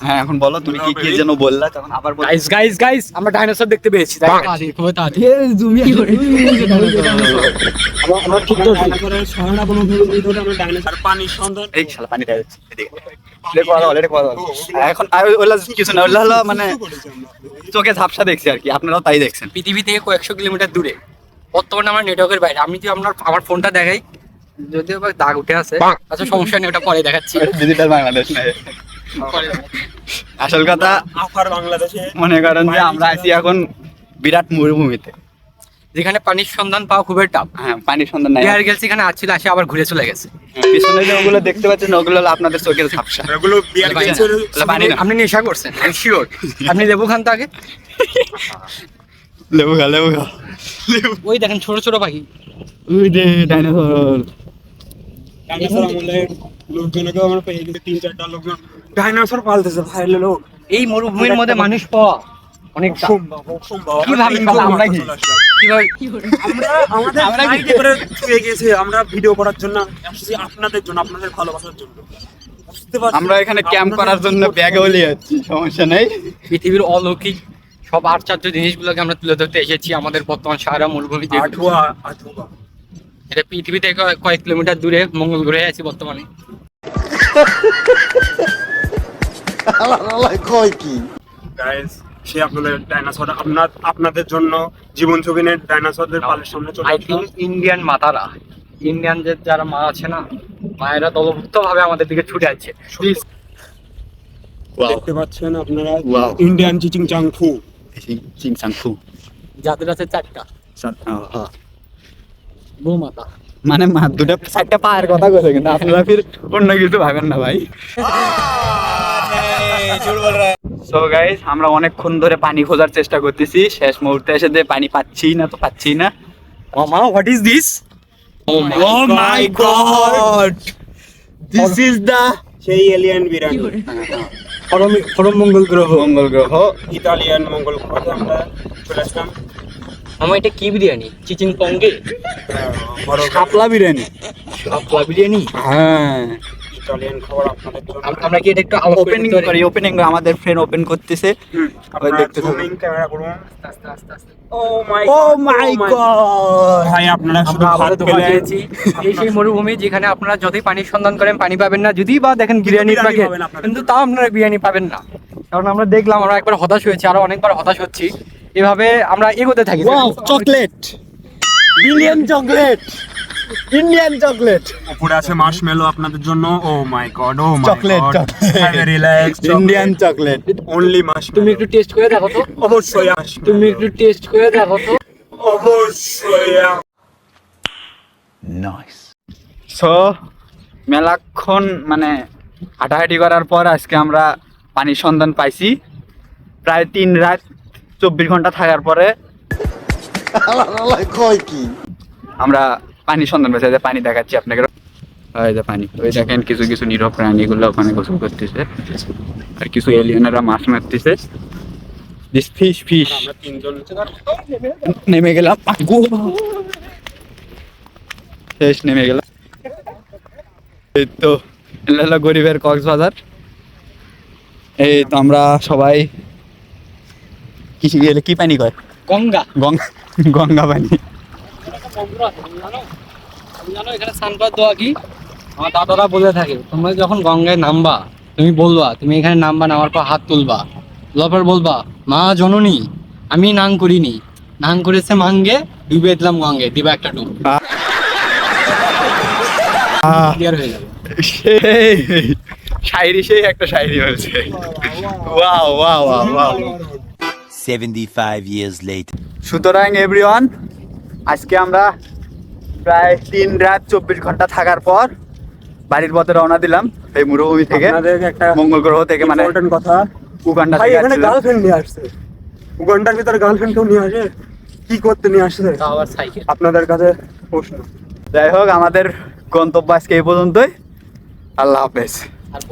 হ্যাঁ এখন বলো তুমি কি কি যেন বললা তখন আবার বলো। গাইস গাইস গাইস আমরা ডাইনোসর দেখতে পেয়েছি। আমরা ঠিক তো পানির সন্ধান এই শালা পানি দেয় এদিকে এটা কথা বলো এখন ওলা কিছু না ওলা হলো মানে চোখে ঝাপসা দেখছি আর কি, আপনারাও তাই দেখছেন। পৃথিবী থেকে কয়েকশো কিলোমিটার দূরে বর্তমানে আমার নেটওয়ার্কের বাইরে। আমি যদি আমার ফোনটা দেখাই, যদিও বা দাগ উঠে আছে, আচ্ছা সমস্যা নেই, ওটা পরে দেখাচ্ছি। ডিজিটাল বাংলাদেশ না পরে দেখাচ্ছি। আসল কথা আফার বাংলাদেশে মনে করেন যে আমরা আছি এখন বিরাট মরুভূমিতে, যেখানে পানির সন্ধান পাওয়া খুবই টাফ। হ্যাঁ পানির সন্ধান নাই। এয়ার গেলস এখানে আসছিল, আসে আবার ঘুরে চলে গেছে। পিছনে যে ওগুলো দেখতে পাচ্ছেন ওগুলো হলো আপনাদের চোখের ঝাপসা। এগুলো বিয়ার ভাই, গেছের ওগুলো পানি না, আপনি নেশা করছেন, আমি শিওর। আপনি লেবু খান তো আগে। লেবু খা লেবু খা। ওই দেখেন ছোট ছোট পাখি। ওই দে ডাইনোসর। ডাইনোসর আমলের লোকজনকে আমরা পেয়ে গেছি 3-4টা লোকজন ডাইনোসর পালতেছে ভাই লোক। এই মরুভূমির মধ্যে মানুষ পাওয়া অনেক অসম্ভব। কি ভাবেন বাবা, আমরা কি কিভাবে আমরা আমাদের গাড়িতে করে ছুঁয়ে গেছে, আমরা ভিডিও করার জন্য আসছি, আপনাদের জন্য, আপনাদের ভালোবাসার জন্য। বুঝতে পারছেন? আমরা এখানে ক্যাম্প করার জন্য ব্যাগও নিয়ে যাচ্ছি, সমস্যা নেই। পৃথিবীর অলৌকিক সব আশ্চর্য জিনিসগুলোকে আমরা তুলে ধরতে এসেছি আমাদের বর্তমান সাহারা মরুভূমি যেগুলো। আঠুয়া এটা পৃথিবী থেকে কয়েক কিলোমিটার দূরে মঙ্গল গ্রহে আছি বর্তমানে। গাইস, সে আপনাদের ডাইনোসর আপনাদের জন্য জীবন ঝুঁকিনের ডাইনোসরদের পালের সামনে চলে আই আসলো। থিঙ্ক ইন্ডিয়ান মাতারা, ইন্ডিয়ান যে যারা মা আছে না, মায়েরা দলভুক্ত ভাবে আমাদের দিকে ছুটে আছে। দেখতে পাচ্ছেন আপনারা Wow. ইন্ডিয়ান চিচিং চাংফু। চিংসাং ফু। যাদের আছে চারটা বউ মাতা। মানে মা দুটো চারটা পায়ের কথা কইছে, কিন্তু আপনারা ফির অন্য কিছু ভাবেন না ভাই। সো গাইস, আমরা অনেকক্ষণ ধরে পানি খোঁজার চেষ্টা করতেছি, শেষ মুহূর্তে এসে যে পানি পাচ্ছি না। মামা, what is this? Oh my god! This is the সেই এলিয়ান বিরিয়ানি পরম মঙ্গল গ্রহ। মঙ্গল গ্রহ। ইতালিয়ান মঙ্গল গ্রহে আমরা চলে আসলাম। মামা, এটা কি বিরিয়ানি? চিচিং পঙ্গে শাপলা বিরিয়ানি। শাপলা বিরিয়ানি। হ্যাঁ, ইতালিয়ান খাবার আপনাদের জন্য। আমরা কি এটা একটু আলাপ ওপেনিং আমাদের ফ্রেন্ড ওপেন করতেছে। আপনারা দেখতে থাকুন। জুমিং ক্যামেরা করুন। আস্তে আস্তে আস্তে। Oh my god! ভাই আপনারা শুধু আমরা ভাত আবারও ধোঁয়া খেলেন। খেয়েছি। এই সেই মরুভূমি যেখানে আপনারা যতই পানির সন্ধান করেন পানি পাবেন না, যদি বা দেখেন বিরিয়ানি বিরিয়ানি প্যাকেট, পাবেন আপনারা। কিন্তু তাও আপনারা বিরিয়ানি পাবেন না। কারণ আমরা দেখলাম, আমরা একবার হতাশ হয়েছি, আরো অনেকবার হতাশ হচ্ছি। এভাবে আমরা এগোতে থাকি। Wow, chocolate. Billion chocolate. Indian chocolate. উপরে আছে মার্শমেলো আপনাদের জন্য। Oh my god, oh my chocolate, god. Chocolate. Have a relax. Indian chocolate. Only marshmallow. তুমি একটু টেস্ট করে দেখো তো। অবশ্যই তুমি একটু টেস্ট করে দেখো তো। অবশ্যই। সো মেলাক্ষণ মানে হাঁটাহাঁটি করার পর আজকে আমরা পানির সন্ধান পাইছি। প্রায় 3 রাত 24 ঘন্টা থাকার পরে আমরা পানির সন্ধান পাইছি। এই যে পানি দেখাচ্ছি আপনাকে, এই যে পানি। ওই দেখেন কিছু কিছু নীরব প্রাণীগুলো ওখানে গোসল করতেছে, আর কিছু এলিয়েনেরা মাছ মারতেছে। দিস ফিশ আমরা তিনজন নেমে গেলাম। শেষ নেমে গেলাম। এই তো এটা হলো গরিবের কক্সবাজার। এই তো আমরা সবাই কি পানি কয়? গঙ্গা। গঙ্গা পানি। জানো এখানে সানপাত দেওয়া কি? আমার দাদারা বলে থাকে, তোমরা যখন গঙ্গায় নামবা, তুমি বলবা, তুমি এখানে নামবা, নামার পর হাত তুলবা, তারপর বলবা, মা জননী আমি নাং করিনি, নাং করেছে মাঙ্গে, ডুবে দিলাম গঙ্গে, দিবা একটা ডুব। ক্লিয়ার হয়ে যাবে। সেই একটা শায়রি হয়েছে। Wow wow wow. 75 years later. সুতরাং এভরিওয়ান, আজকে আমরা প্রায় 3 রাত 24 ঘন্টা থাকার পর বাড়ির পথে রওনা দিলাম এই মরুভূমি থেকে, আপনাদেরকে একটা মঙ্গল গ্রহ থেকে, মানে ইম্পর্টেন্ট কথা। উগান্ডা ভাই থেকে এখানে আসছিলাম। গার্লফ্রেন্ড নিয়ে আসছে। উগান্ডার ভিতরে গার্লফ্রেন্ড কেউ নিয়ে আসে? কি করতে নিয়ে আসছে তাও আবার সাইকেল। আপনাদের কাছে প্রশ্ন। যাই হোক, আমাদের গন্তব্য আজকে এই পর্যন্তই। আল্লাহ হাফেজ। আর